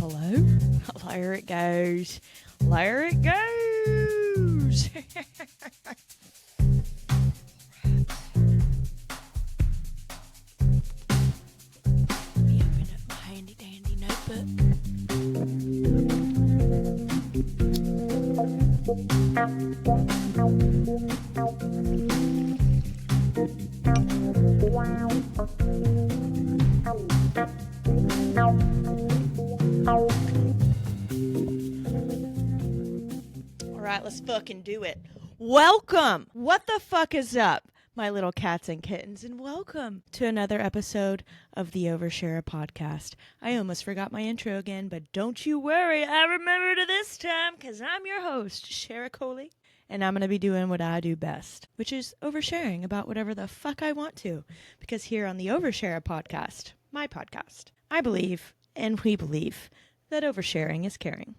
hello. There it goes. There it goes. Let me open up my handy dandy notebook. Alright, let's fucking do it. Welcome! What the fuck is up, my little cats and kittens, and welcome to another episode of the OVER Sharra Podcast. I almost forgot my intro again, but don't you worry, I remembered it this time, because I'm your host, Sharra Coley, and I'm going to be doing what I do best, which is oversharing about whatever the fuck I want to, because here on the OVER Sharra Podcast, my podcast, I believe, and we believe, that oversharing is caring.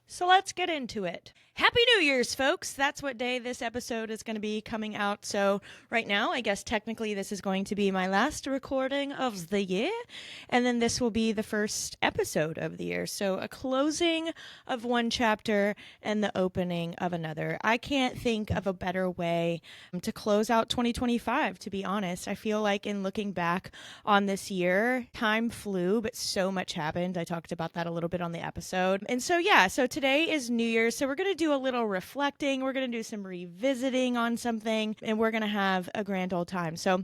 So let's get into it. Happy New Year's, folks. That's what day this episode is going to be coming out. So right now, I guess technically this is going to be my last recording of the year. And then this will be the first episode of the year. So a closing of one chapter and the opening of another. I can't think of a better way to close out 2025, to be honest. I feel like in looking back on this year, time flew, but so much happened. I talked about that a little bit on the episode. And so, yeah, so today is New Year's. So we're going to do a little reflecting. We're going to do some revisiting on something, and we're going to have a grand old time. So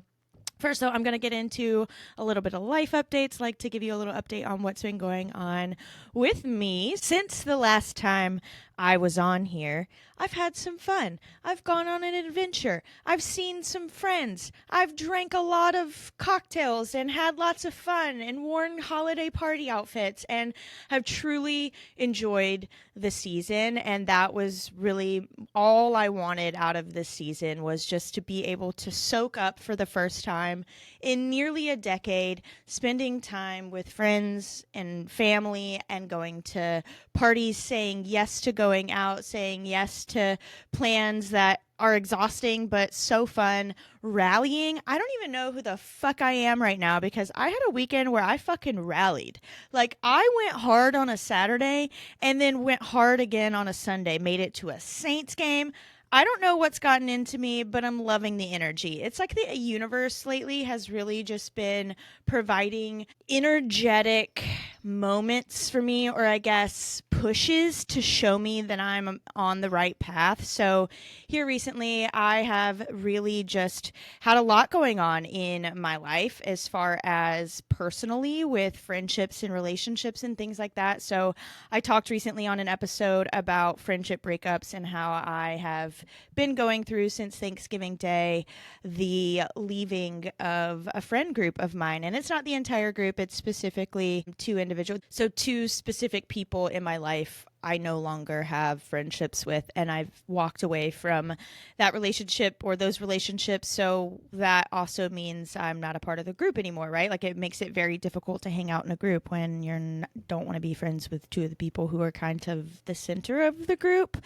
first, though, I'm going to get into a little bit of life updates, like to give you a little update on what's been going on with me. Since the last time I was on here, I've had some fun. I've gone on an adventure. I've seen some friends. I've drank a lot of cocktails and had lots of fun and worn holiday party outfits and have truly enjoyed the season. And that was really all I wanted out of this season, was just to be able to soak up for the first time in nearly a decade, spending time with friends and family and going to parties, saying yes to going out, saying yes to plans that are exhausting but so fun, rallying. I don't even know who the fuck I am right now, because I had a weekend where I fucking rallied. Like, I went hard on a Saturday and then went hard again on a Sunday, made it to a Saints game. I don't know what's gotten into me, but I'm loving the energy. It's like the universe lately has really just been providing energetic moments for me, or I guess pushes to show me that I'm on the right path. So here recently, I have really just had a lot going on in my life as far as personally with friendships and relationships and things like that. So I talked recently on an episode about friendship breakups and how I have been going through since Thanksgiving Day the leaving of a friend group of mine. And it's not the entire group, it's specifically two individuals. So two specific people in my life I no longer have friendships with, and I've walked away from that relationship or those relationships. So that also means I'm not a part of the group anymore, right? Like, it makes it very difficult to hang out in a group when you don't want to be friends with two of the people who are kind of the center of the group.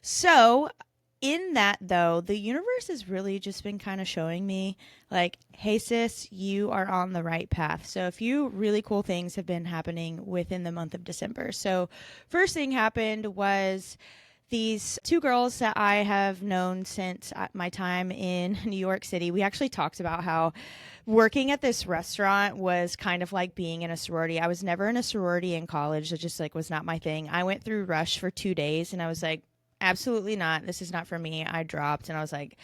So in that, though, the universe has really just been kind of showing me, like, hey, sis, you are on the right path. So a few really cool things have been happening within the month of December. So first thing happened was these two girls that I have known since my time in New York City. We actually talked about how working at this restaurant was kind of like being in a sorority. I was never in a sorority in college. It just was not my thing. I went through Rush for 2 days and I was like, absolutely not. This is not for me. I dropped and I was like,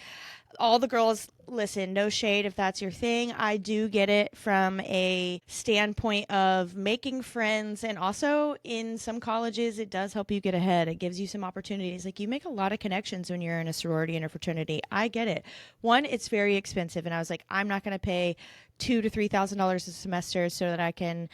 all the girls, listen, no shade if that's your thing. I do get it from a standpoint of making friends. And also in some colleges, it does help you get ahead. It gives you some opportunities. Like, you make a lot of connections when you're in a sorority and a fraternity. I get it. One, it's very expensive. And I was like, I'm not going to pay $2,000 to $3,000 a semester so that I can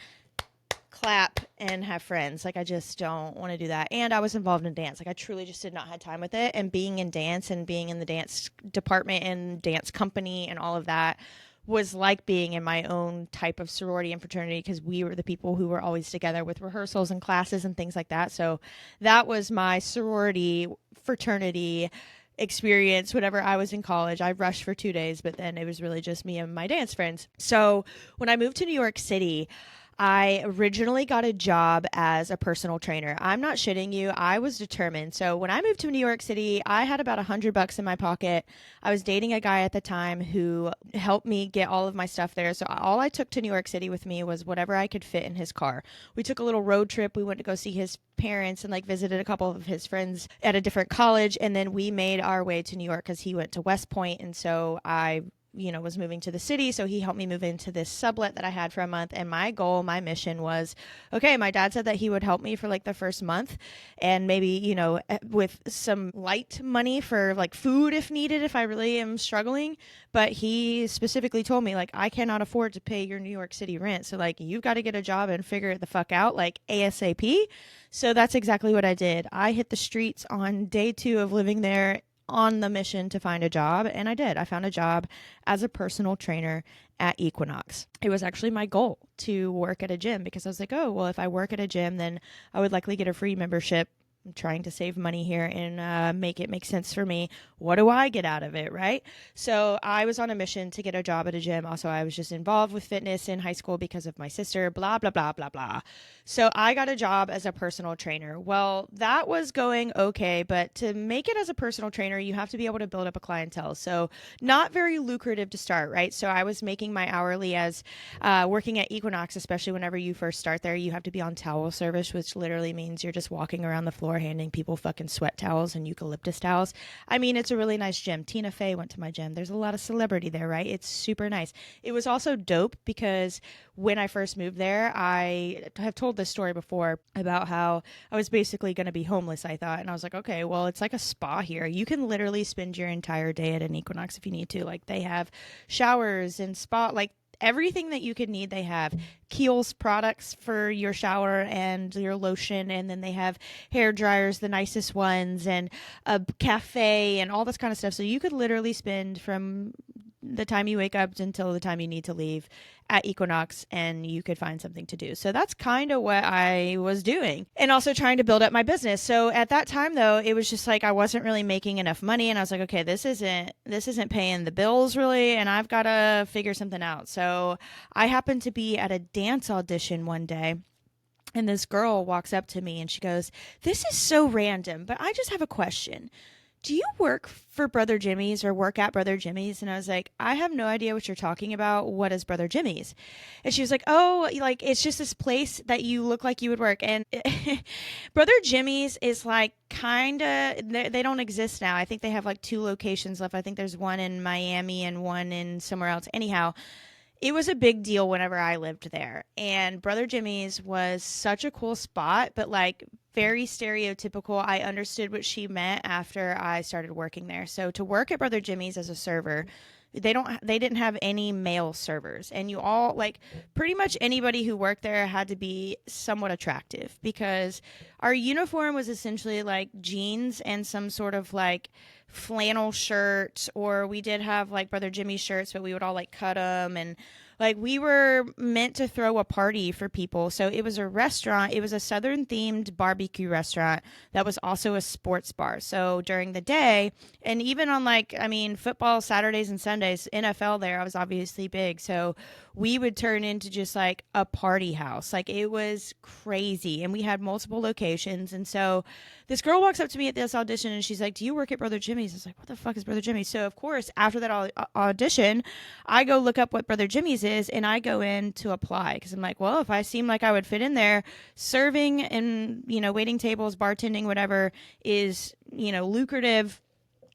clap and have friends. Like, I just don't want to do that. And I was involved in dance. Like, I truly just did not have time with it. And being in dance and being in the dance department and dance company and all of that was like being in my own type of sorority and fraternity, because we were the people who were always together with rehearsals and classes and things like that. So that was my sorority fraternity experience whenever I was in college. I rushed for 2 days, but then it was really just me and my dance friends. So when I moved to New York City, I originally got a job as a personal trainer. I'm not shitting you. I was determined. So when I moved to New York City, I had about $100 in my pocket. I was dating a guy at the time who helped me get all of my stuff there. So all I took to New York City with me was whatever I could fit in his car. We took a little road trip. We went to go see his parents and like visited a couple of his friends at a different college. And then we made our way to New York because he went to West Point. And so I was moving to the city. So he helped me move into this sublet that I had for a month. And my goal, my mission was, okay, my dad said that he would help me for like the first month and maybe, with some light money for like food if needed, if I really am struggling. But he specifically told me like, I cannot afford to pay your New York City rent. So like, you've got to get a job and figure it the fuck out like ASAP. So that's exactly what I did. I hit the streets on day 2 of living there on the mission to find a job, and I did. I found a job as a personal trainer at Equinox. It was actually my goal to work at a gym because I was like, oh, well, if I work at a gym, then I would likely get a free membership. I'm trying to save money here and make it make sense for me. What do I get out of it, right? So I was on a mission to get a job at a gym. Also, I was just involved with fitness in high school because of my sister, blah, blah, blah, blah, blah. So I got a job as a personal trainer. Well, that was going okay, but to make it as a personal trainer, you have to be able to build up a clientele. So not very lucrative to start, right? So I was making my hourly as working at Equinox, especially whenever you first start there, you have to be on towel service, which literally means you're just walking around the floor handing people fucking sweat towels and eucalyptus towels. I mean, it's a really nice gym. Tina Fey went to my gym. There's a lot of celebrity there, right? It's super nice. It was also dope because when I first moved there, I have told this story before about how I was basically going to be homeless, I thought. And I was like, okay, well, it's like a spa here. You can literally spend your entire day at an Equinox if you need to. Like they have showers and spa, like everything that you could need. They have Kiehl's products for your shower and your lotion, and then they have hair dryers, the nicest ones, and a cafe and all this kind of stuff. So you could literally spend from the time you wake up until the time you need to leave at Equinox, and you could find something to do. So that's kind of what I was doing, and also trying to build up my business. So at that time though, it was just like I wasn't really making enough money, and I was like, okay, this isn't paying the bills really, and I've got to figure something out. So I happened to be at a dance audition one day, and this girl walks up to me and she goes, "This is so random, but I just have a question. Do you work for Brother Jimmy's or work at Brother Jimmy's?" And I was like, I have no idea what you're talking about. What is Brother Jimmy's? And she was like, oh, like, it's just this place that you look like you would work. And Brother Jimmy's is like kind of, they don't exist now. I think they have like 2 locations left. I think there's one in Miami and one in somewhere else. Anyhow, it was a big deal whenever I lived there. And Brother Jimmy's was such a cool spot, but like very stereotypical. I understood what she meant after I started working there. So to work at Brother Jimmy's as a server, they didn't have any male servers, and you all, like, pretty much anybody who worked there had to be somewhat attractive because our uniform was essentially like jeans and some sort of like flannel shirt, or we did have like Brother Jimmy's shirts, but we would all like cut them, and like we were meant to throw a party for people. So it was a restaurant. It was a Southern themed barbecue restaurant that was also a sports bar. So during the day, and even on like, I mean, football Saturdays and Sundays, NFL there, I was obviously big. So we would turn into just like a party house. Like it was crazy. And we had multiple locations. And so this girl walks up to me at this audition and she's like, "Do you work at Brother Jimmy's?" I was like, "What the fuck is Brother Jimmy's?" So of course, after that audition, I go look up what Brother Jimmy's is, and I go in to apply because I'm like, well, if I seem like I would fit in there, serving and, waiting tables, bartending, whatever is, lucrative,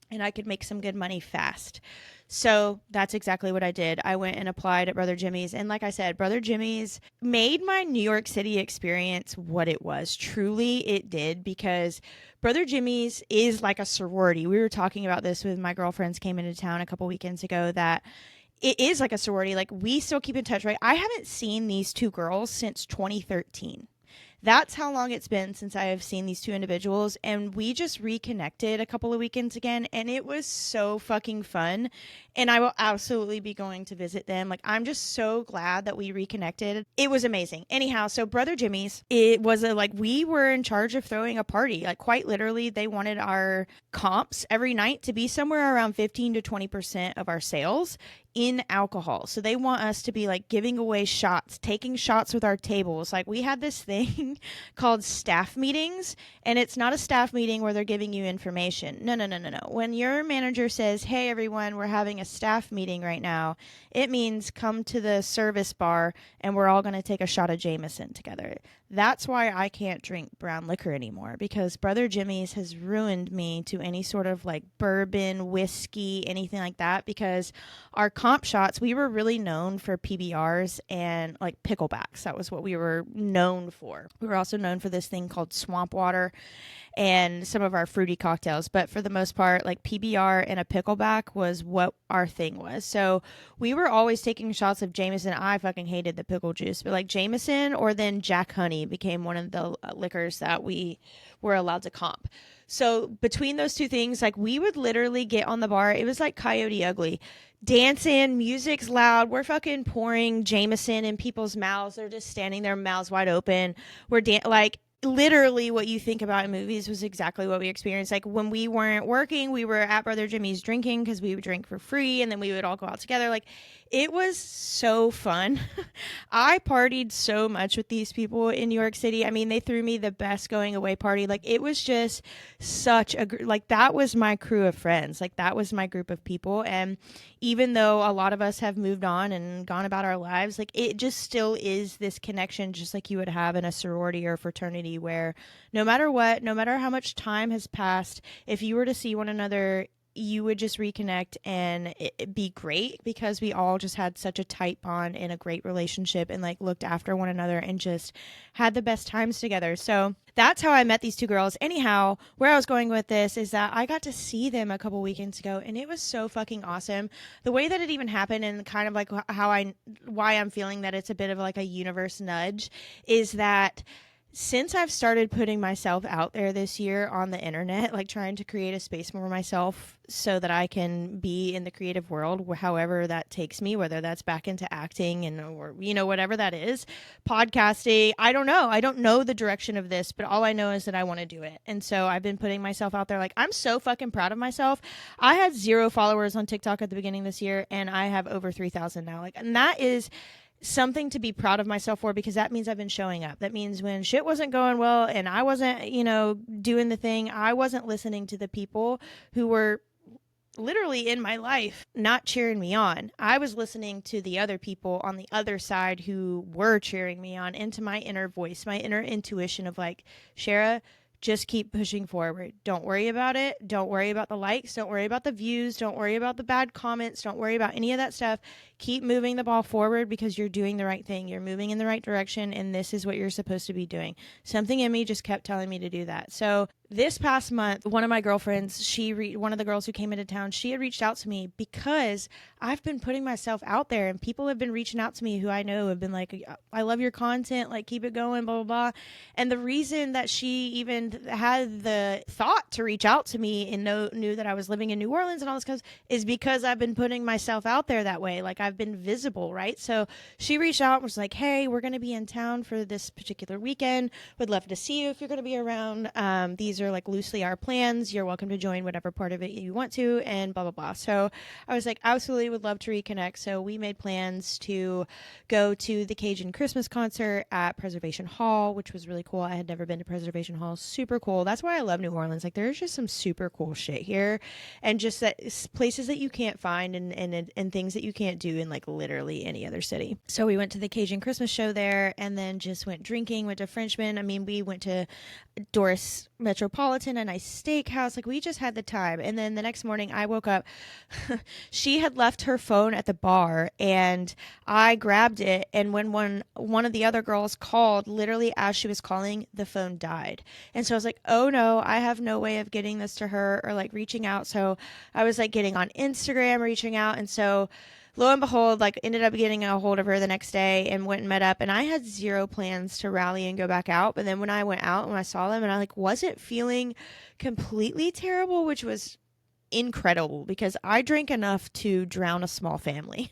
and I could make some good money fast. So that's exactly what I did. I went and applied at Brother Jimmy's. And like I said, Brother Jimmy's made my New York City experience what it was. Truly, it did, because Brother Jimmy's is like a sorority. We were talking about this with my girlfriends came into town a couple weekends ago, that it is like a sorority. Like we still keep in touch, right? I haven't seen these 2 girls since 2013. That's how long it's been since I have seen these 2 individuals, and we just reconnected a couple of weekends again, and it was so fucking fun, and I will absolutely be going to visit them. Like, I'm just so glad that we reconnected. It was amazing. Anyhow, so Brother Jimmy's, it was we were in charge of throwing a party. Like, quite literally, they wanted our comps every night to be somewhere around 15 to 20% of our sales. in alcohol. So they want us to be like giving away shots, taking shots with our tables. Like we had this thing called staff meetings, and it's not a staff meeting where they're giving you information. No. When your manager says, "Hey everyone, we're having a staff meeting right now," it means come to the service bar and we're all going to take a shot of Jameson together. That's why I can't drink brown liquor anymore, because Brother Jimmy's has ruined me to any sort of like bourbon, whiskey, anything like that, because our comp shots, we were really known for PBRs and like picklebacks. That was what we were known for. We were also known for this thing called swamp water and some of our fruity cocktails. But for the most part, like PBR and a pickleback was what our thing was. So we were always taking shots of Jameson. I fucking hated the pickle juice, but like Jameson or then Jack Honey became one of the liquors that we were allowed to comp. So between those two things, like we would literally get on the bar. It was like Coyote Ugly. Dancing, music's loud. We're fucking pouring Jameson in people's mouths. They're just standing there, mouths wide open. We're like literally what you think about in movies was exactly what we experienced. Like when we weren't working, we were at Brother Jimmy's drinking because we would drink for free, and then we would all go out together. Like it was so fun. I partied so much with these people in New York City. I mean, they threw me the best going away party. Like it was just such a like that was my crew of friends. Like that was my group of people. And even though a lot of us have moved on and gone about our lives, like it just still is this connection, just like you would have in a sorority or fraternity, where no matter what, no matter how much time has passed, if you were to see one another, you would just reconnect and it'd be great, because we all just had such a tight bond and a great relationship and like looked after one another and just had the best times together. So that's how I met these two girls. Anyhow, where I was going with this is that I got to see them a couple weekends ago, and it was so fucking awesome. The way that it even happened, and kind of like why I'm feeling that it's a bit of like a universe nudge, is that since I've started putting myself out there this year on the internet, like trying to create a space for myself so that I can be in the creative world, however that takes me, whether that's back into acting or whatever that is, podcasting, I don't know. I don't know the direction of this, but all I know is that I want to do it. And so I've been putting myself out there. Like I'm so fucking proud of myself. I had 0 followers on TikTok at the beginning of this year, and I have over 3,000 now. Like, and that is something to be proud of myself for, because that means I've been showing up. That means when shit wasn't going well and I wasn't, doing the thing, I wasn't listening to the people who were literally in my life not cheering me on. I was listening to the other people on the other side who were cheering me on, into my inner voice, my inner intuition of like, Sharra, just keep pushing forward. Don't worry about it. Don't worry about the likes. Don't worry about the views. Don't worry about the bad comments. Don't worry about any of that stuff. Keep moving the ball forward, because you're doing the right thing. You're moving in the right direction, and this is what you're supposed to be doing. Something in me just kept telling me to do that. So this past month, one of my girlfriends, one of the girls who came into town, she had reached out to me because I've been putting myself out there, and people have been reaching out to me who I know have been like, I love your content, like keep it going, blah, blah, blah. And the reason that she even had the thought to reach out to me and knew that I was living in New Orleans and all this is because I've been putting myself out there that way. Like I've been visible, right? So she reached out and was like, hey, we're going to be in town for this particular weekend. Would love to see you if you're going to be around. These are like loosely our plans. You're welcome to join whatever part of it you want to, and blah, blah, blah. So I was like, absolutely would love to reconnect. So we made plans to go to the Cajun Christmas concert at Preservation Hall, which was really cool. I had never been to Preservation Hall. Super cool. That's why I love New Orleans. Like there's just some super cool shit here, and just that places that you can't find and things that you can't do in like literally any other city. So we went to the Cajun Christmas show there, and then just went drinking, went to Frenchman. I mean, we went to Doris Metropolitan, a nice steakhouse. Like we just had the time. And then the next morning I woke up, she had left her phone at the bar, and I grabbed it, and when one of the other girls called, literally as she was calling, the phone died. And so I was like, oh no, I have no way of getting this to her or like reaching out. So I was like getting on Instagram, reaching out. And so lo and behold, like ended up getting a hold of her the next day and went and met up. And I had 0 plans to rally and go back out. But then when I went out and I saw them, and I like wasn't feeling completely terrible, which was incredible, because I drank enough to drown a small family.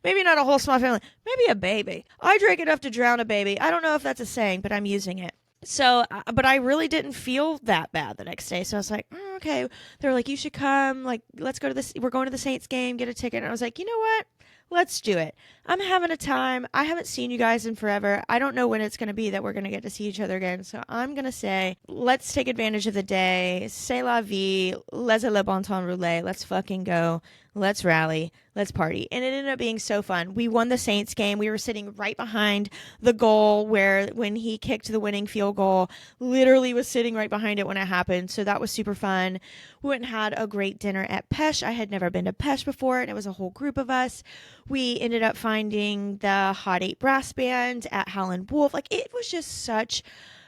Maybe not a whole small family, maybe a baby. I drank enough to drown a baby. I don't know if that's a saying, but I'm using it. So, but I really didn't feel that bad the next day. So I was like, okay. They were like, you should come. Like, let's go to this. We're going to the Saints game, get a ticket. And I was like, you know what? Let's do it. I'm having a time. I haven't seen you guys in forever. I don't know when it's going to be that we're going to get to see each other again. So I'm going to say, let's take advantage of the day. C'est la vie. Laissez le bon temps rouler. Let's fucking go. Let's rally. Let's party. And it ended up being so fun. We won the Saints game. We were sitting right behind the goal where when he kicked the winning field goal, literally was sitting right behind it when it happened. So that was super fun. We went and had a great dinner at Pesh. I had never been to Pesh before, and it was a whole group of us. We ended up finding the Hot 8 brass band at Howlin' Wolf. Like, it was just such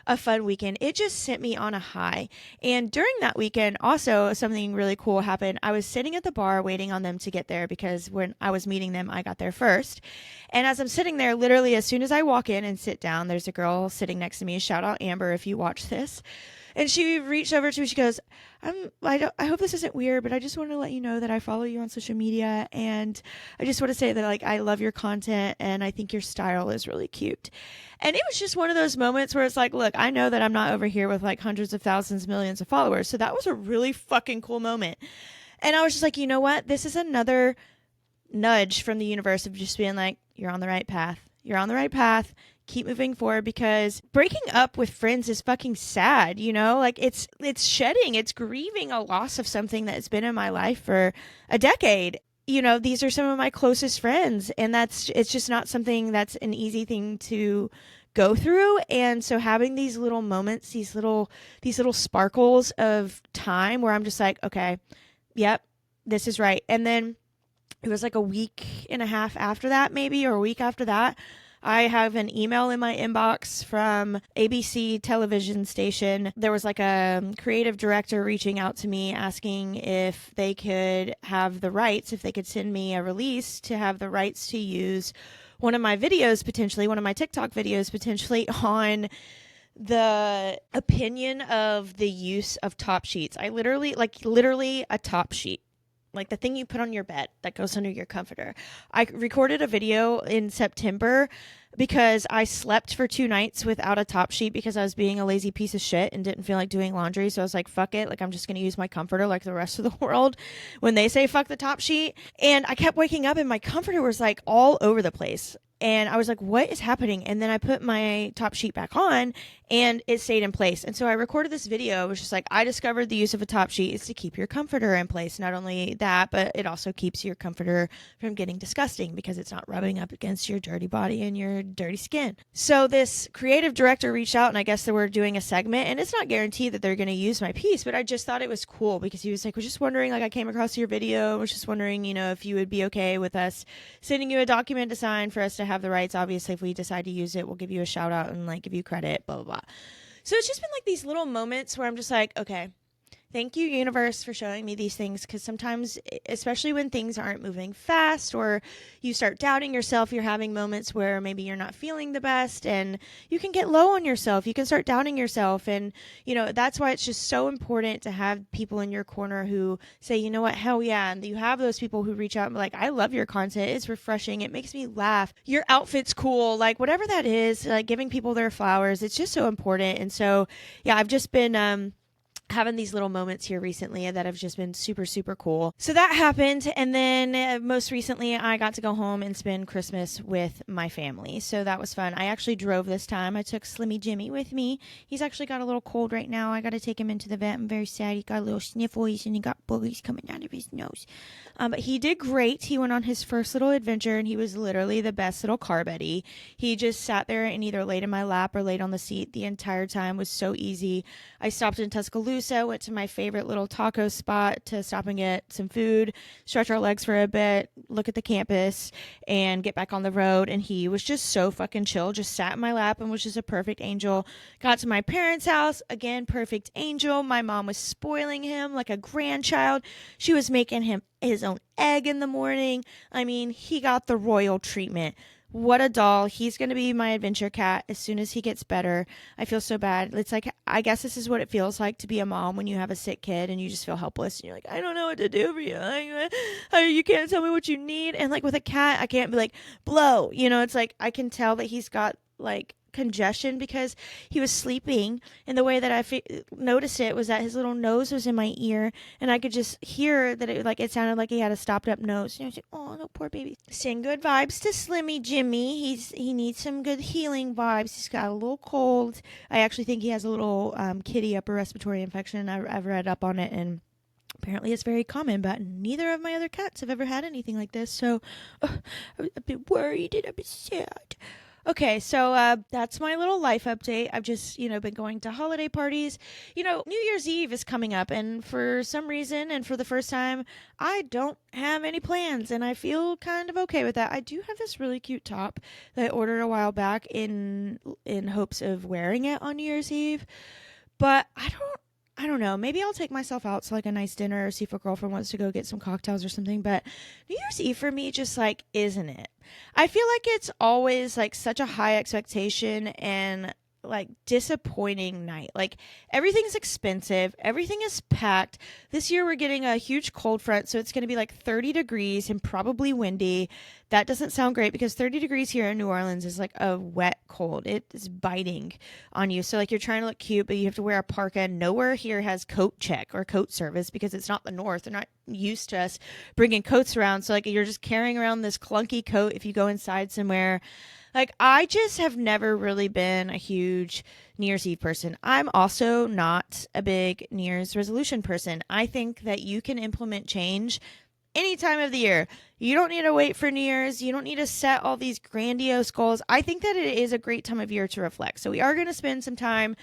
a fun weekend. It just sent me on a high. And during that weekend, also something really cool happened. I was sitting at the bar waiting on them to get there because when I was meeting them, I got there first. And as I'm sitting there, literally as soon as I walk in and sit down, there's a girl sitting next to me. Shout out Amber if you watch this. And she reached over to me. She goes, I hope this isn't weird, but I just want to let you know that I follow you on social media. And I just want to say that, like, I love your content and I think your style is really cute. And it was just one of those moments where it's like, look, I know that I'm not over here with like hundreds of thousands, millions of followers. So that was a really fucking cool moment. And I was just like, you know what? This is another nudge from the universe of just being like, you're on the right path. You're on the right path. Keep moving forward, because breaking up with friends is fucking sad, you know? Like, it's shedding, it's grieving a loss of something that's been in my life for a decade. You know, these are some of my closest friends, and it's just not something that's an easy thing to go through. And so having these little moments, these little sparkles of time where I'm just like, okay, yep, this is right. And then it was like a week and a half after that, maybe, or a week after that, I have an email in my inbox from ABC television station. There was like a creative director reaching out to me asking if they could have the rights, if they could send me a release to have the rights to use one of my videos, potentially, one of my TikTok videos, potentially, on the opinion of the use of top sheets. I literally a top sheet. Like the thing you put on your bed that goes under your comforter. I recorded a video in September because I slept for 2 nights without a top sheet because I was being a lazy piece of shit and didn't feel like doing laundry. So I was like, fuck it. Like, I'm just going to use my comforter like the rest of the world when they say fuck the top sheet. And I kept waking up and my comforter was like all over the place. And I was like, what is happening? And then I put my top sheet back on and it stayed in place. And so I recorded this video. It was just like, I discovered the use of a top sheet is to keep your comforter in place. Not only that, but it also keeps your comforter from getting disgusting because it's not rubbing up against your dirty body and your dirty skin. So this creative director reached out, and I guess they were doing a segment, and it's not guaranteed that they're going to use my piece, but I just thought it was cool because he was like, was just wondering, like, I came across your video, was just wondering, you know, if you would be okay with us sending you a document to sign for us to have the rights. Obviously, if we decide to use it, we'll give you a shout out and like give you credit, blah, blah, blah. So it's just been like these little moments where I'm just like, okay, thank you, universe, for showing me these things, because sometimes, especially when things aren't moving fast or you start doubting yourself, you're having moments where maybe you're not feeling the best and you can get low on yourself. You can start doubting yourself. And, you know, that's why it's just so important to have people in your corner who say, you know what, hell yeah. And you have those people who reach out and be like, I love your content. It's refreshing. It makes me laugh. Your outfit's cool. Like, whatever that is, like giving people their flowers. It's just so important. And so, yeah, I've just been, having these little moments here recently that have just been super, super cool. So that happened. And then most recently, I got to go home and spend Christmas with my family. So that was fun. I actually drove this time. I took Slimmy Jimmy with me. He's actually got a little cold right now. I got to take him into the vet. I'm very sad. He got a little sniffles and he got boogers coming out of his nose. But he did great. He went on his first little adventure and he was literally the best little car buddy. He just sat there and either laid in my lap or laid on the seat the entire time. It was so easy. I stopped in Tuscaloosa, went to my favorite little taco spot to stop and get some food, stretch our legs for a bit, look at the campus, and get back on the road. And he was just so fucking chill, just sat in my lap and was just a perfect angel. Got to my parents' house, again, perfect angel. My mom was spoiling him like a grandchild. She was making him his own egg in the morning. I mean, he got the royal treatment. What a doll. He's going to be my adventure cat as soon as he gets better. I feel so bad. It's like, I guess this is what it feels like to be a mom when you have a sick kid and you just feel helpless. And you're like, I don't know what to do for you. Like, you can't tell me what you need. And like with a cat, I can't be like, blow. You know, it's like I can tell that he's got like congestion because he was sleeping, and the way that I noticed it was that his little nose was in my ear, and I could just hear that it sounded like he had a stopped up nose. And I was like, oh, no, poor baby. Send good vibes to Slimmy Jimmy. He needs some good healing vibes. He's got a little cold. I actually think he has a little kitty upper respiratory infection. I've read up on it, and apparently it's very common, but neither of my other cats have ever had anything like this. So I'm a bit worried and a bit sad. Okay, so that's my little life update. I've just, been going to holiday parties. New Year's Eve is coming up, and for some reason, and for the first time, I don't have any plans, and I feel kind of okay with that. I do have this really cute top that I ordered a while back in hopes of wearing it on New Year's Eve, but I don't know. Maybe I'll take myself out to like a nice dinner or see if a girlfriend wants to go get some cocktails or something. But New Year's Eve for me just like isn't it. I feel like it's always like such a high expectation and like disappointing night. Like everything's expensive. Everything is packed. This year we're getting a huge cold front. So it's going to be like 30 degrees and probably windy. That doesn't sound great because 30 degrees here in New Orleans is like a wet cold. It is biting on you. So like you're trying to look cute, but you have to wear a parka. Nowhere here has coat check or coat service because it's not the North. They're not used to us bringing coats around. So like you're just carrying around this clunky coat if you go inside somewhere. Like, I just have never really been a huge New Year's Eve person. I'm also not a big New Year's resolution person. I think that you can implement change any time of the year. You don't need to wait for New Year's. You don't need to set all these grandiose goals. I think that it is a great time of year to reflect. So we are going to spend some time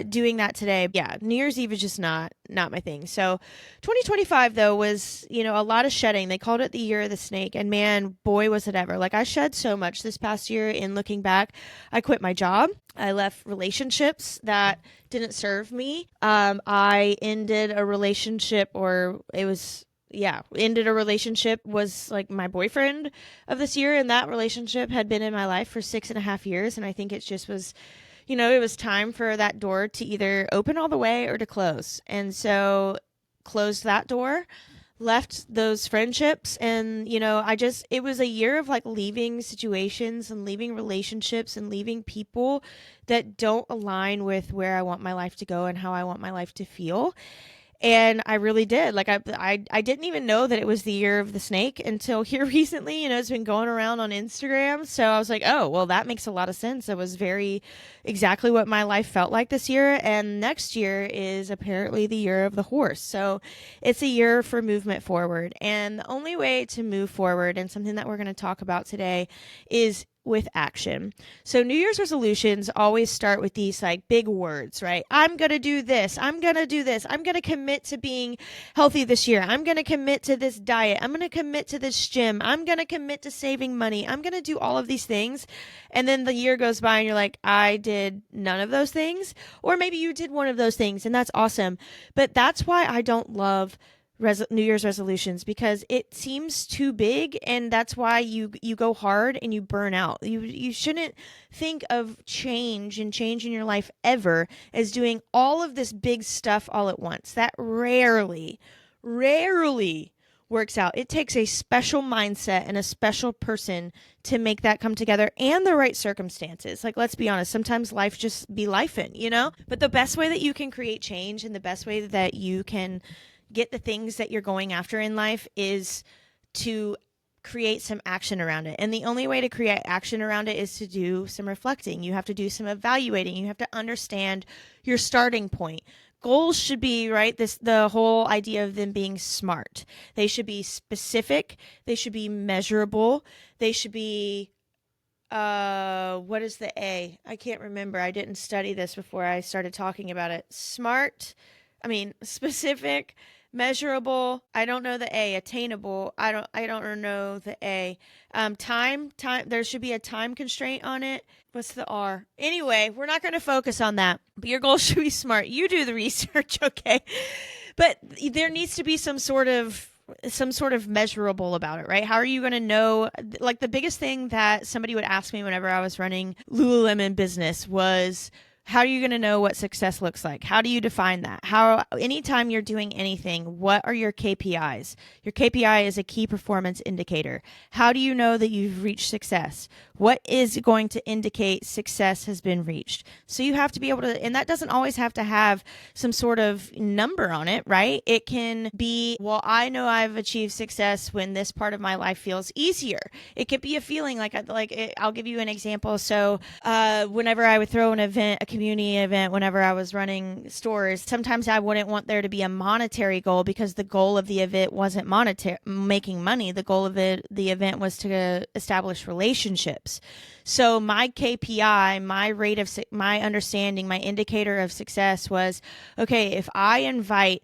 doing that today. Yeah, New Year's Eve is just not my thing. So 2025, though, was, a lot of shedding. They called it the year of the snake. And man, boy, was it ever. Like, I shed so much this past year. In looking back, I quit my job. I left relationships that didn't serve me. I ended a relationship, ended a relationship, was like my boyfriend of this year. And that relationship had been in my life for 6.5 years. And I think it just was, it was time for that door to either open all the way or to close. And so closed that door, left those friendships. And, it was a year of like leaving situations and leaving relationships and leaving people that don't align with where I want my life to go and how I want my life to feel. And I really did. Like, I didn't even know that it was the year of the snake until here recently. It's been going around on Instagram. So I was like, oh, well, that makes a lot of sense. It was very exactly what my life felt like this year. And next year is apparently the year of the horse. So it's a year for movement forward. And the only way to move forward, and something that we're going to talk about today, is with action. So New Year's resolutions always start with these like big words, right? I'm going to do this. I'm going to do this. I'm going to commit to being healthy this year. I'm going to commit to this diet. I'm going to commit to this gym. I'm going to commit to saving money. I'm going to do all of these things. And then the year goes by and you're like, I did none of those things. Or maybe you did one of those things, and that's awesome. But that's why I don't love New Year's resolutions, because it seems too big, and that's why you go hard and you burn out. You shouldn't think of change and change in your life ever as doing all of this big stuff all at once. That rarely works out. It takes a special mindset and a special person to make that come together, and the right circumstances. Like, let's be honest, sometimes life just be lifing, But the best way that you can create change, and the best way that you can get the things that you're going after in life, is to create some action around it. And the only way to create action around it is to do some reflecting. You have to do some evaluating. You have to understand your starting point. Goals should be, right, the whole idea of them being SMART. They should be specific. They should be measurable. They should be, what is the A? I can't remember. I didn't study this before I started talking about it. Specific, measurable. I don't know the A. Attainable. I don't know the A. Time. There should be a time constraint on it. What's the R? Anyway, we're not going to focus on that. But your goal should be SMART. You do the research, okay? But there needs to be some sort of measurable about it, right? How are you going to know? Like, the biggest thing that somebody would ask me whenever I was running Lululemon business was, How are you going to know what success looks like? How do you define that? Anytime you're doing anything, what are your KPIs? Your KPI is a key performance indicator. How do you know that you've reached success? What is going to indicate success has been reached? So you have to be able to, and that doesn't always have to have some sort of number on it, right? It can be, well, I know I've achieved success when this part of my life feels easier. It could be a feeling I'll give you an example. So whenever I would throw an event, a community event, whenever I was running stores, sometimes I wouldn't want there to be a monetary goal because the goal of the event wasn't monetary, making money. The goal of the event was to establish relationships. So my KPI, my understanding, my indicator of success was, okay, if I invite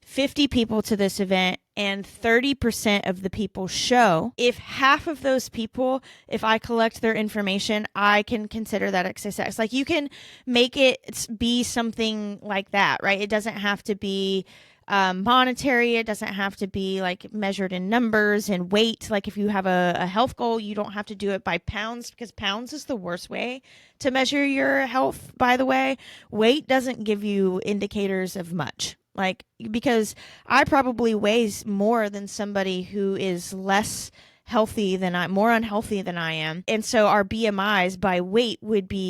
50 people to this event and 30% of the people show, if half of those people, if I collect their information, I can consider that a success. Like, you can make it be something like that, right? It doesn't have to be monetary. It doesn't have to be like measured in numbers and weight. Like, if you have a health goal, you don't have to do it by pounds, because pounds is the worst way to measure your health, by the way. Weight doesn't give you indicators of much. Like, because I probably weigh more than somebody who is less healthy than more unhealthy than I am. And so our BMIs by weight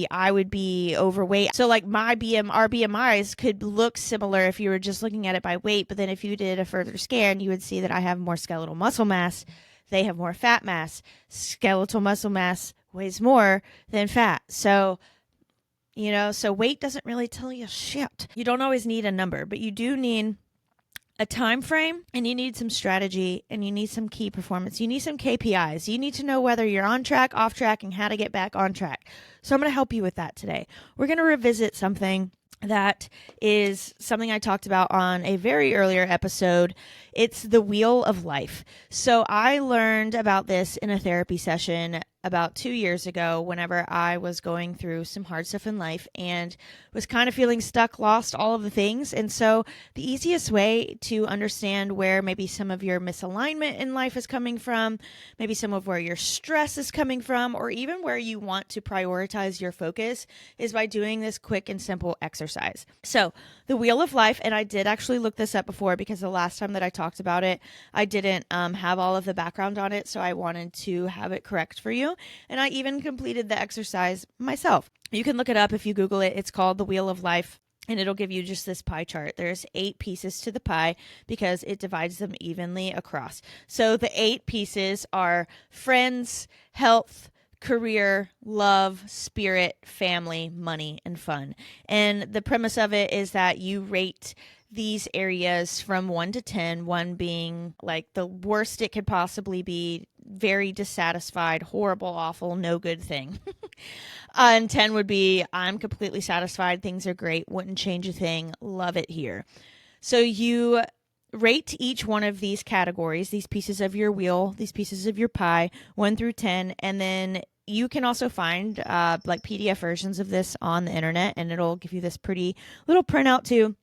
I would be overweight. So like our BMIs could look similar if you were just looking at it by weight. But then if you did a further scan, you would see that I have more skeletal muscle mass. They have more fat mass. Skeletal muscle mass weighs more than fat. So weight doesn't really tell you shit. You don't always need a number, but you do need a time frame, and you need some strategy, and you need some key performance. You need some KPIs. You need to know whether you're on track, off track, and how to get back on track. So I'm going to help you with that today. We're going to revisit something that is something I talked about on a very earlier episode. It's the wheel of life. So I learned about this in a therapy session about 2 years ago, whenever I was going through some hard stuff in life and was kind of feeling stuck, lost, all of the things. And so the easiest way to understand where maybe some of your misalignment in life is coming from, maybe some of where your stress is coming from, or even where you want to prioritize your focus, is by doing this quick and simple exercise. So the wheel of life, and I did actually look this up before, because the last time that I talked about it, I didn't have all of the background on it. So I wanted to have it correct for you. And I even completed the exercise myself. You can look it up if you Google it. It's called the Wheel of Life, and it'll give you just this pie chart. There's 8 pieces to the pie because it divides them evenly across. So the 8 pieces are friends, health, career, love, spirit, family, money, and fun. And the premise of it is that you rate these areas from 1 to 10, 1 being like the worst it could possibly be, very dissatisfied, horrible, awful, no good thing. And 10 would be, I'm completely satisfied, things are great, wouldn't change a thing, love it here. So you rate each one of these categories, these pieces of your wheel, these pieces of your pie, 1 through 10, and then you can also find like PDF versions of this on the internet, and it'll give you this pretty little printout too,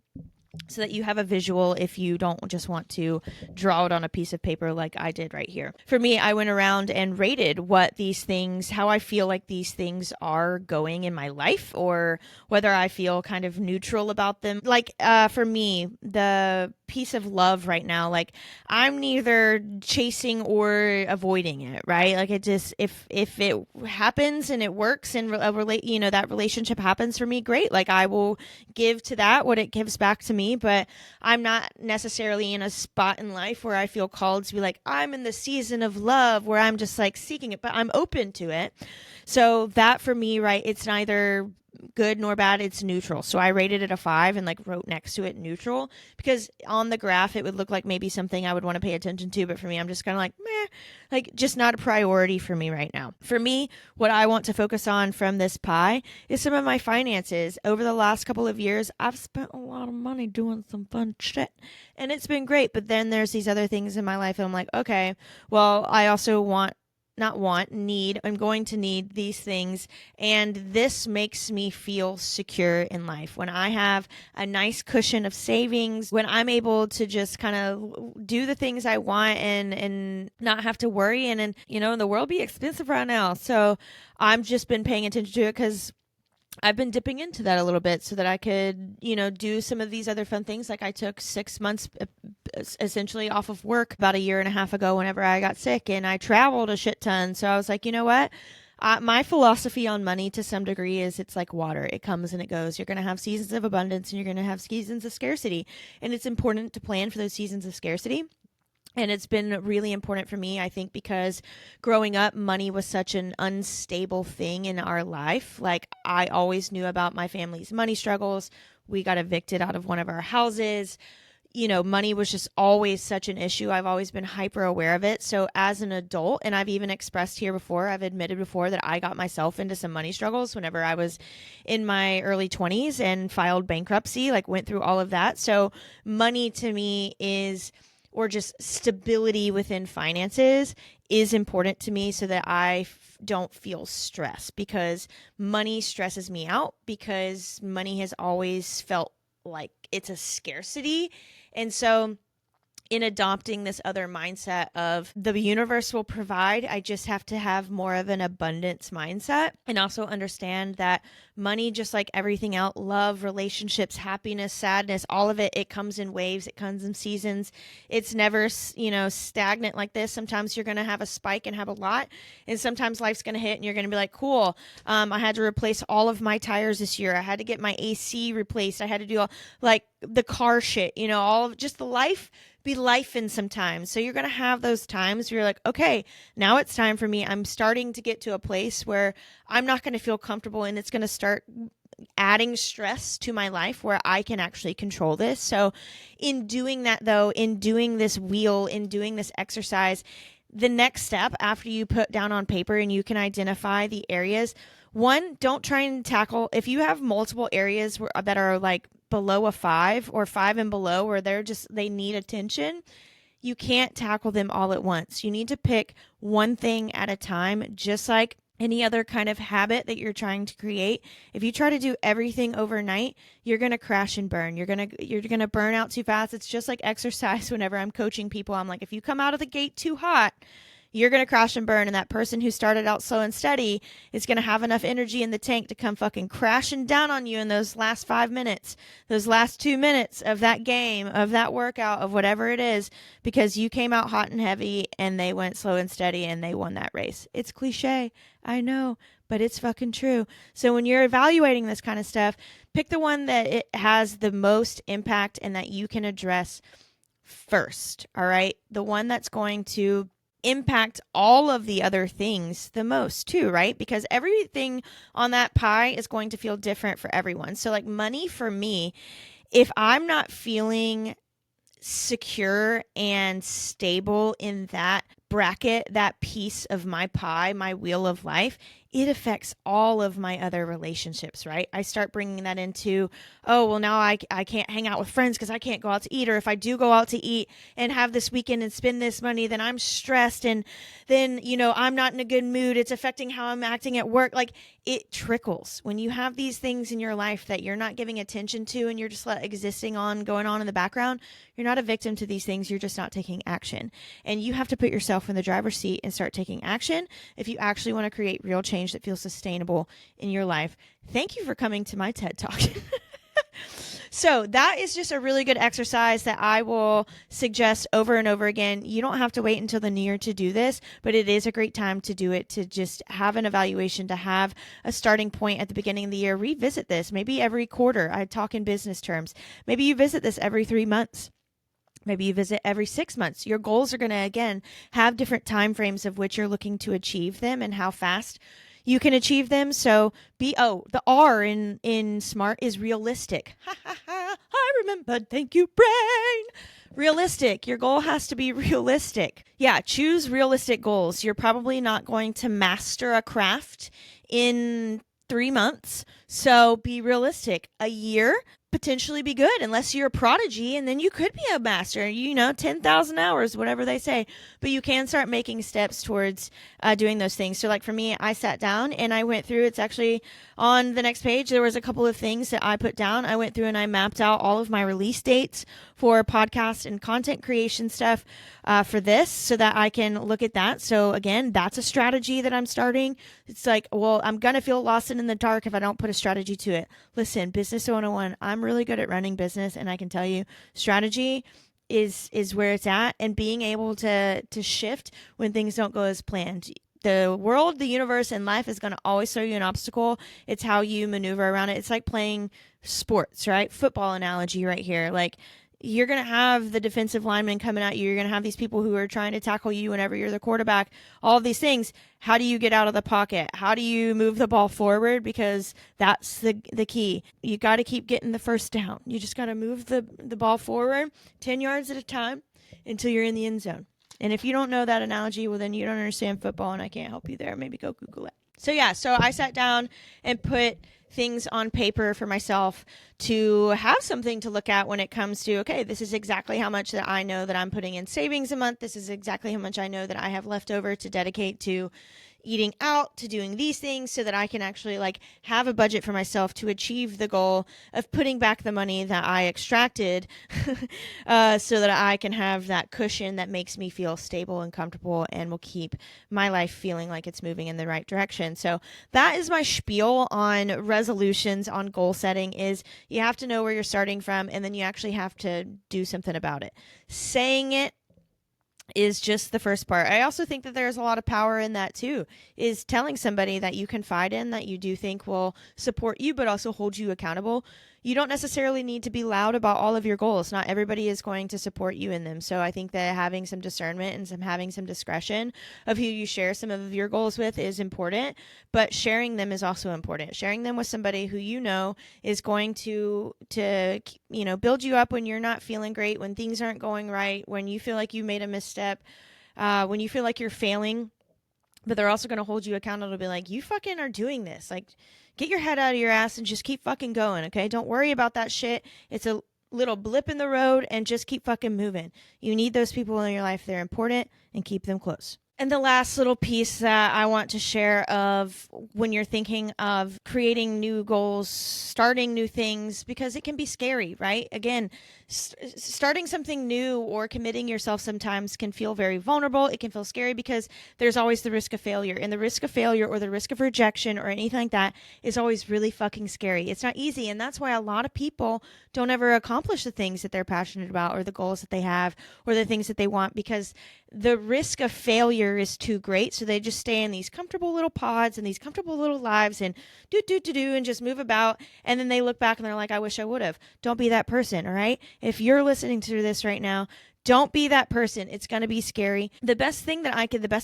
so that you have a visual if you don't just want to draw it on a piece of paper like I did right here. For me, I went around and rated how I feel like these things are going in my life, or whether I feel kind of neutral about them. Like for me, the piece of love right now, like I'm neither chasing or avoiding it, right? Like it just, if it happens and it works and that relationship happens for me, great. Like I will give to that what it gives back to me, but I'm not necessarily in a spot in life where I feel called to be like, I'm in the season of love where I'm just like seeking it, but I'm open to it. So that for me, right, it's neither good nor bad, it's neutral. So I rated it a 5 and like wrote next to it neutral, because on the graph it would look like maybe something I would want to pay attention to, but for me I'm just kind of like meh, like just not a priority for me right now. For me, what I want to focus on from this pie is some of my finances. Over the last couple of years, I've spent a lot of money doing some fun shit, and it's been great, but then there's these other things in my life and I'm like, okay, well, I also I'm going to need these things, and this makes me feel secure in life. When I have a nice cushion of savings, when I'm able to just kind of do the things I want and not have to worry, and the world be expensive right now. So I've just been paying attention to it because I've been dipping into that a little bit so that I could, do some of these other fun things. Like I took 6 months essentially off of work about a year and a half ago whenever I got sick, and I traveled a shit ton. So I was like, you know what? My philosophy on money to some degree is it's like water. It comes and it goes. You're going to have seasons of abundance and you're going to have seasons of scarcity. And it's important to plan for those seasons of scarcity. And it's been really important for me, I think, because growing up, money was such an unstable thing in our life. Like, I always knew about my family's money struggles. We got evicted out of one of our houses. Money was just always such an issue. I've always been hyper aware of it. So as an adult, and I've even expressed here before, I've admitted before that I got myself into some money struggles whenever I was in my early 20s and filed bankruptcy, like went through all of that. So money to me or just stability within finances is important to me so that I don't feel stress, because money stresses me out, because money has always felt like it's a scarcity. And so in adopting this other mindset of the universe will provide, I just have to have more of an abundance mindset, and also understand that money, just like everything else, love, relationships, happiness, sadness, all of it, it comes in waves, it comes in seasons. It's never, stagnant like this. Sometimes you're going to have a spike and have a lot, and sometimes life's going to hit and you're going to be like, cool, I had to replace all of my tires this year. I had to get my AC replaced. I had to do all, like, the car shit, all of just the life be life in sometimes. So you're going to have those times where you're like, okay, now it's time for me. I'm starting to get to a place where I'm not going to feel comfortable, and it's going to start adding stress to my life where I can actually control this. So in doing that, though, in doing this wheel, in doing this exercise, the next step after you put down on paper and you can identify the areas, one, don't try and tackle, if you have multiple areas that are like below a 5 or 5 and below, where they need attention, you can't tackle them all at once. You need to pick one thing at a time, just like any other kind of habit that you're trying to create. If you try to do everything overnight, you're going to crash and burn. You're going to burn out too fast. It's just like exercise. Whenever I'm coaching people, I'm like, if you come out of the gate too hot, you're going to crash and burn. And that person who started out slow and steady is going to have enough energy in the tank to come fucking crashing down on you in those last 5 minutes, those last 2 minutes of that game, of that workout, of whatever it is, because you came out hot and heavy and they went slow and steady and they won that race. It's cliche, I know, but it's fucking true. So when you're evaluating this kind of stuff, pick the one that it has the most impact and that you can address first. All right. The one that's going to impact all of the other things the most too, right? Because everything on that pie is going to feel different for everyone. So like money for me, if I'm not feeling secure and stable in that bracket, that piece of my pie, my wheel of life, it affects all of my other relationships, right? I start bringing that into, oh, well, now I can't hang out with friends because I can't go out to eat. Or if I do go out to eat and have this weekend and spend this money, then I'm stressed. And then, I'm not in a good mood. It's affecting how I'm acting at work. Like, it trickles. When you have these things in your life that you're not giving attention to and you're just going on in the background, you're not a victim to these things. You're just not taking action. And you have to put yourself in the driver's seat and start taking action if you actually want to create real change that feels sustainable in your life. Thank you for coming to my TED Talk. So that is just a really good exercise that I will suggest over and over again. You don't have to wait until the new year to do this, but it is a great time to do it, to just have an evaluation, to have a starting point at the beginning of the year. Revisit this maybe every quarter. I talk in business terms. Maybe you visit this every 3 months. Maybe you visit every 6 months. Your goals are going to, again, have different time frames of which you're looking to achieve them and how fast you can achieve them. So the R in SMART is realistic. I remembered. Thank you, brain. Realistic. Your goal has to be realistic. Yeah, choose realistic goals. You're probably not going to master a craft in 3 months. So be realistic. A year, potentially be good, unless you're a prodigy, and then you could be a master, 10,000 hours, whatever they say. But you can start making steps towards doing those things. So like for me, I sat down and I went through, it's actually on the next page, there was a couple of things that I put down. I went through and I mapped out all of my release dates for podcast and content creation stuff for this, so that I can look at that. So again, that's a strategy that I'm starting. It's like, well, I'm going to feel lost and in the dark if I don't put a strategy to it. Listen, business 101, I'm really good at running business, and I can tell you strategy is where it's at, and being able to shift when things don't go as planned. The world, the universe, and life is going to always throw you an obstacle. It's how you maneuver around it. It's like playing sports, right? Football analogy right here. Like, you're going to have the defensive lineman coming at you. You're going to have these people who are trying to tackle you whenever you're the quarterback. All of these things. How do you get out of the pocket? How do you move the ball forward? Because that's the key. You got to keep getting the first down. You just got to move the ball forward 10 yards at a time until you're in the end zone. And if you don't know that analogy, well, then you don't understand football, and I can't help you there. Maybe go Google it. So I sat down and put things on paper for myself to have something to look at when it comes to, okay, this is exactly how much that I know that I'm putting in savings a month. This is exactly how much I know that I have left over to dedicate to eating out, to doing these things, so that I can actually like have a budget for myself to achieve the goal of putting back the money that I extracted so that I can have that cushion that makes me feel stable and comfortable and will keep my life feeling like it's moving in the right direction. So that is my spiel on resolutions, on goal setting, is you have to know where you're starting from, and then you actually have to do something about it. Saying it is just the first part. I also think that there's a lot of power in that too, is telling somebody that you confide in, that you do think will support you, but also hold you accountable. You don't necessarily need to be loud about all of your goals. Not everybody is going to support you in them. So I think that having some discernment and having some discretion of who you share some of your goals with is important, but sharing them is also important. Sharing them with somebody who you know is going to build you up when you're not feeling great, when things aren't going right, when you feel like you made a misstep, when you feel like you're failing, but they're also going to hold you accountable to be like, you fucking are doing this. Like, get your head out of your ass and just keep fucking going, okay? Don't worry about that shit. It's a little blip in the road, and just keep fucking moving. You need those people in your life. They're important, and keep them close. And the last little piece that I want to share of when you're thinking of creating new goals, starting new things, because it can be scary, right? Again, starting something new or committing yourself sometimes can feel very vulnerable. It can feel scary because there's always the risk of failure. And the risk of failure or the risk of rejection or anything like that is always really fucking scary. It's not easy. And that's why a lot of people don't ever accomplish the things that they're passionate about or the goals that they have or the things that they want, because the risk of failure is too great. So they just stay in these comfortable little pods and these comfortable little lives and do and just move about. And then they look back and they're like, I wish I would have. Don't be that person. All right. If you're listening to this right now, don't be that person. It's going to be scary. The best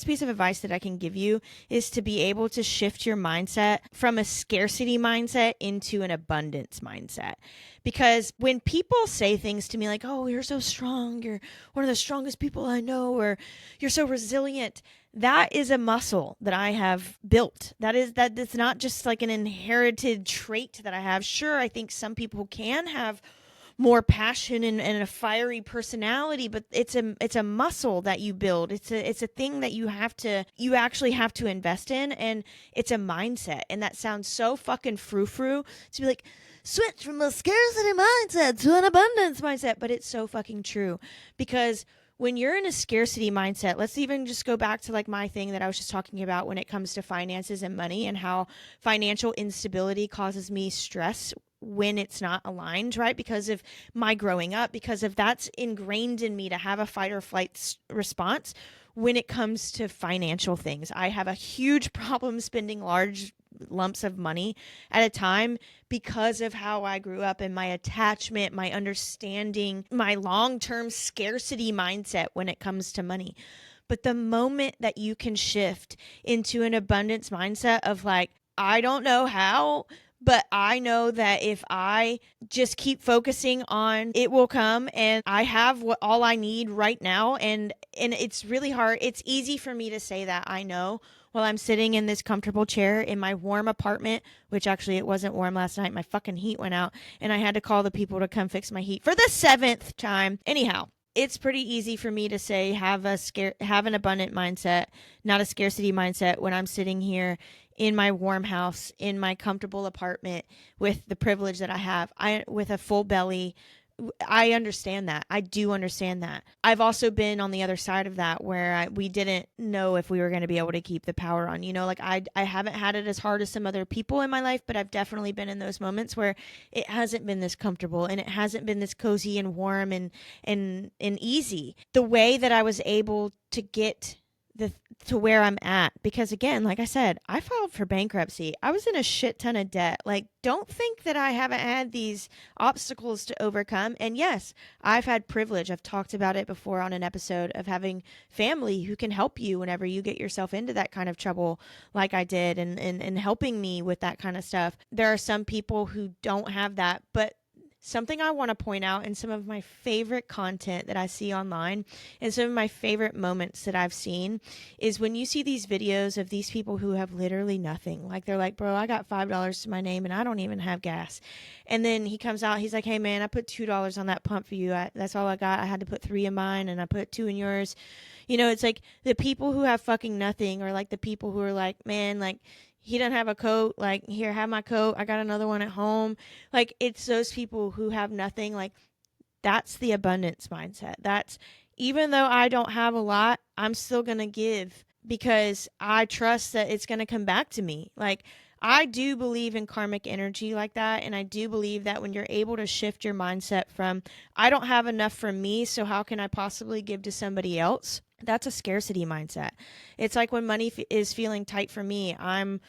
piece of advice that I can give you is to be able to shift your mindset from a scarcity mindset into an abundance mindset. Because when people say things to me like, oh, you're so strong, you're one of the strongest people I know, or you're so resilient, that is a muscle that I have built. It's not just like an inherited trait that I have. Sure, I think some people can have more passion and a fiery personality, but it's a muscle that you build. It's a thing that you actually have to invest in, and it's a mindset. And that sounds so fucking frou-frou to be like, switch from a scarcity mindset to an abundance mindset, but it's so fucking true. Because when you're in a scarcity mindset, let's even just go back to like my thing that I was just talking about when it comes to finances and money, and how financial instability causes me stress when it's not aligned, right? Because of my growing up, because of that's ingrained in me to have a fight or flight response when it comes to financial things. I have a huge problem spending large lumps of money at a time because of how I grew up and my attachment, my understanding, my long-term scarcity mindset when it comes to money. But the moment that you can shift into an abundance mindset of like, I don't know how, but I know that if I just keep focusing on it will come, and I have all I need right now. And it's really hard. It's easy for me to say that, I know, while I'm sitting in this comfortable chair in my warm apartment, which actually it wasn't warm last night. My fucking heat went out and I had to call the people to come fix my heat for the 7th time. Anyhow, it's pretty easy for me to say have an abundant mindset, not a scarcity mindset, when I'm sitting here in my warm house, in my comfortable apartment, with the privilege that I have, with a full belly, I understand that. I do understand that. I've also been on the other side of that where we didn't know if we were going to be able to keep the power on. Like I haven't had it as hard as some other people in my life, but I've definitely been in those moments where it hasn't been this comfortable and it hasn't been this cozy and warm and easy. The way that I was able to get to where I'm at, because again, like I said, I filed for bankruptcy. I was in a shit ton of debt. Like, don't think that I haven't had these obstacles to overcome. And yes, I've had privilege. I've talked about it before on an episode of having family who can help you whenever you get yourself into that kind of trouble, like I did, and helping me with that kind of stuff. There are some people who don't have that, but something I want to point out in some of my favorite content that I see online and some of my favorite moments that I've seen is when you see these videos of these people who have literally nothing. Like, they're like, bro, I got $5 to my name and I don't even have gas. And then he comes out, he's like, hey man, I put $2 on that pump for you. That's all I got. I had to put 3 in mine and I put 2 in yours. It's like the people who have fucking nothing, or like the people who are like, man, like, he doesn't have a coat, like, here, have my coat, I got another one at home. Like, it's those people who have nothing. Like, that's the abundance mindset. That's, even though I don't have a lot, I'm still gonna give because I trust that it's gonna come back to me. Like, I do believe in karmic energy like that, and I do believe that when you're able to shift your mindset from, I don't have enough for me, so how can I possibly give to somebody else? That's a scarcity mindset. It's like when money is feeling tight for me, I'm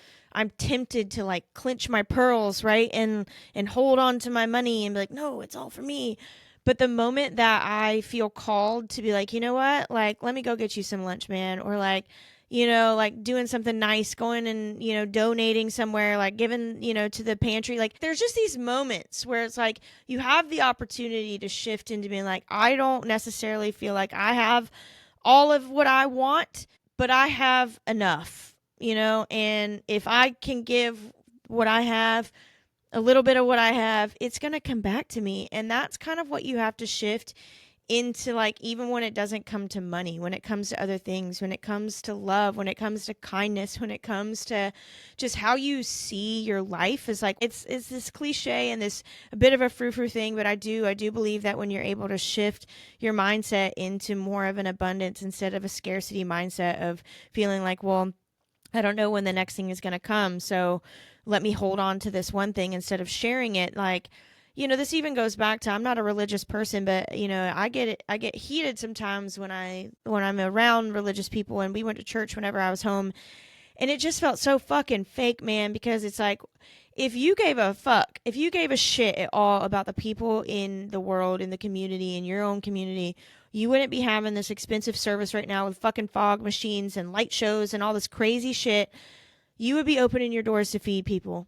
tempted to like clench my pearls, right? And hold on to my money and be like, no, it's all for me. But the moment that I feel called to be like, you know what? Like, let me go get you some lunch, man. Or like, like doing something nice, going and, donating somewhere, like giving, to the pantry. Like, there's just these moments where it's like you have the opportunity to shift into being like, I don't necessarily feel like I have all of what I want, but I have enough, and if I can give what I have, a little bit of what I have, it's going to come back to me. And that's kind of what you have to shift into, like, even when it doesn't come to money, when it comes to other things, when it comes to love, when it comes to kindness, when it comes to just how you see your life. Is like, it's this cliche and this a bit of a frou-frou thing, but I do believe that when you're able to shift your mindset into more of an abundance instead of a scarcity mindset of feeling like, well, I don't know when the next thing is going to come, so let me hold on to this one thing instead of sharing it. Like, this even goes back to, I'm not a religious person, but I get heated sometimes when I'm around religious people. And we went to church whenever I was home, and it just felt so fucking fake, man, because it's like, if you gave a shit at all about the people in the world, in the community, in your own community, you wouldn't be having this expensive service right now with fucking fog machines and light shows and all this crazy shit. You would be opening your doors to feed people.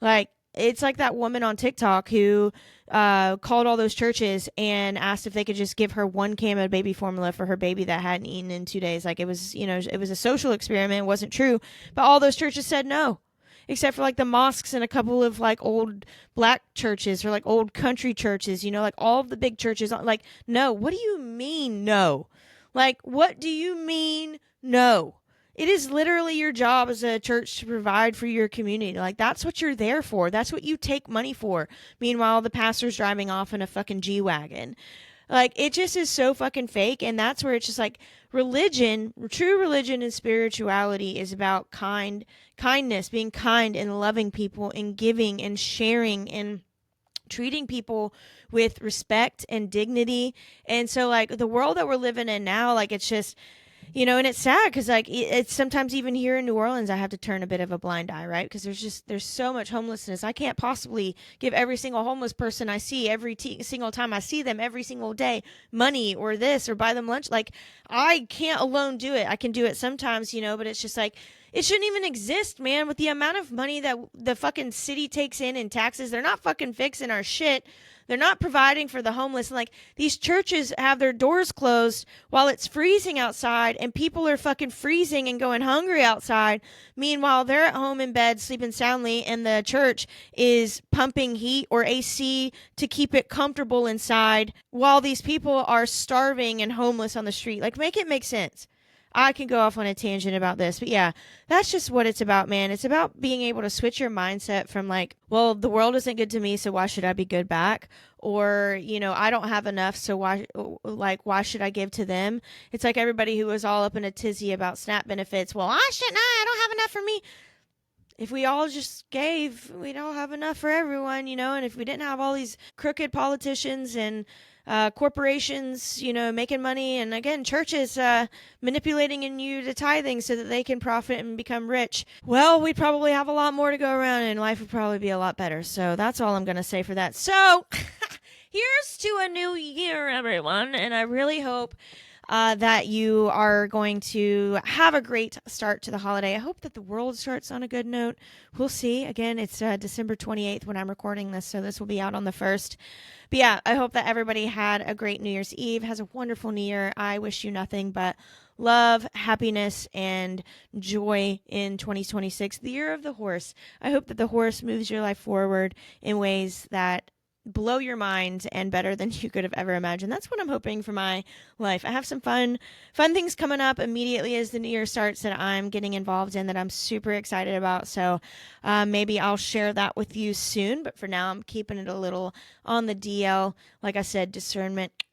Like, it's like that woman on TikTok who called all those churches and asked if they could just give her 1 can of baby formula for her baby that hadn't eaten in 2 days. Like, it was a social experiment. It wasn't true. But all those churches said no, except for like the mosques and a couple of like old black churches or like old country churches, like all of the big churches. Like, no. What do you mean no? Like, what do you mean no? It is literally your job as a church to provide for your community. Like, that's what you're there for. That's what you take money for. Meanwhile, the pastor's driving off in a fucking G-Wagon. Like, it just is so fucking fake. And that's where it's just like, religion, true religion and spirituality is about kindness, being kind and loving people and giving and sharing and treating people with respect and dignity. And so, like, the world that we're living in now, like, it's just, and it's sad because, like, it's sometimes even here in New Orleans, I have to turn a bit of a blind eye, right? Because there's so much homelessness. I can't possibly give every single homeless person I see every single time I see them every single day money or this or buy them lunch. Like, I can't alone do it. I can do it sometimes, but it's just like, it shouldn't even exist, man. With the amount of money that the fucking city takes in taxes, they're not fucking fixing our shit. They're not providing for the homeless. And like, these churches have their doors closed while it's freezing outside and people are fucking freezing and going hungry outside. Meanwhile, they're at home in bed sleeping soundly and the church is pumping heat or AC to keep it comfortable inside while these people are starving and homeless on the street. Like, make it make sense. I can go off on a tangent about this, but yeah, that's just what it's about, man. It's about being able to switch your mindset from like, well, the world isn't good to me, so why should I be good back? Or, I don't have enough, so why should I give to them? It's like everybody who was all up in a tizzy about SNAP benefits. Well, I shouldn't, I don't have enough for me. If we all just gave, we'd all have enough for everyone, and if we didn't have all these crooked politicians and corporations, making money, and again, churches manipulating you to tithing so that they can profit and become rich, well, we'd probably have a lot more to go around and life would probably be a lot better. So that's all I'm going to say for that. So here's to a new year, everyone, and I really hope that you are going to have a great start to the holiday. I hope that the world starts on a good note. We'll see. Again, it's December 28th when I'm recording this, so this will be out on the 1st. But yeah, I hope that everybody had a great New Year's Eve, has a wonderful New Year. I wish you nothing but love, happiness, and joy in 2026, the year of the horse. I hope that the horse moves your life forward in ways that blow your mind and better than you could have ever imagined. That's what I'm hoping for my life. I have some fun things coming up immediately as the new year starts that I'm getting involved in that I'm super excited about. So maybe I'll share that with you soon. But for now, I'm keeping it a little on the DL. Like I said, discernment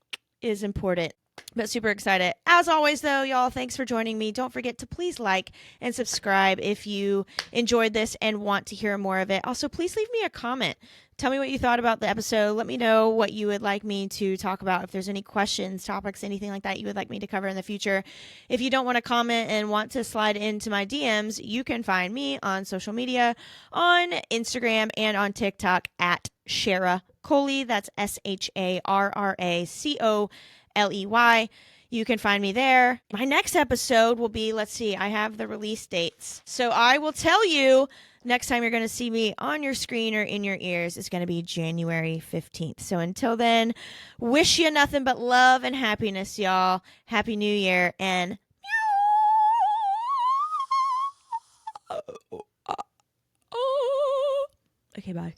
is important. But super excited. As always, though, y'all, thanks for joining me. Don't forget to please like and subscribe if you enjoyed this and want to hear more of it. Also, please leave me a comment. Tell me what you thought about the episode. Let me know what you would like me to talk about. If there's any questions, topics, anything like that you would like me to cover in the future. If you don't want to comment and want to slide into my DMs, you can find me on social media, on Instagram and on TikTok at Sharra Coley. That's SHARRACOLEY. You can find me there. My next episode will be, I have the release dates. So I will tell you next time you're going to see me on your screen or in your ears. It's going to be January 15th. So until then, wish you nothing but love and happiness, y'all. Happy New Year and meow. Okay, bye.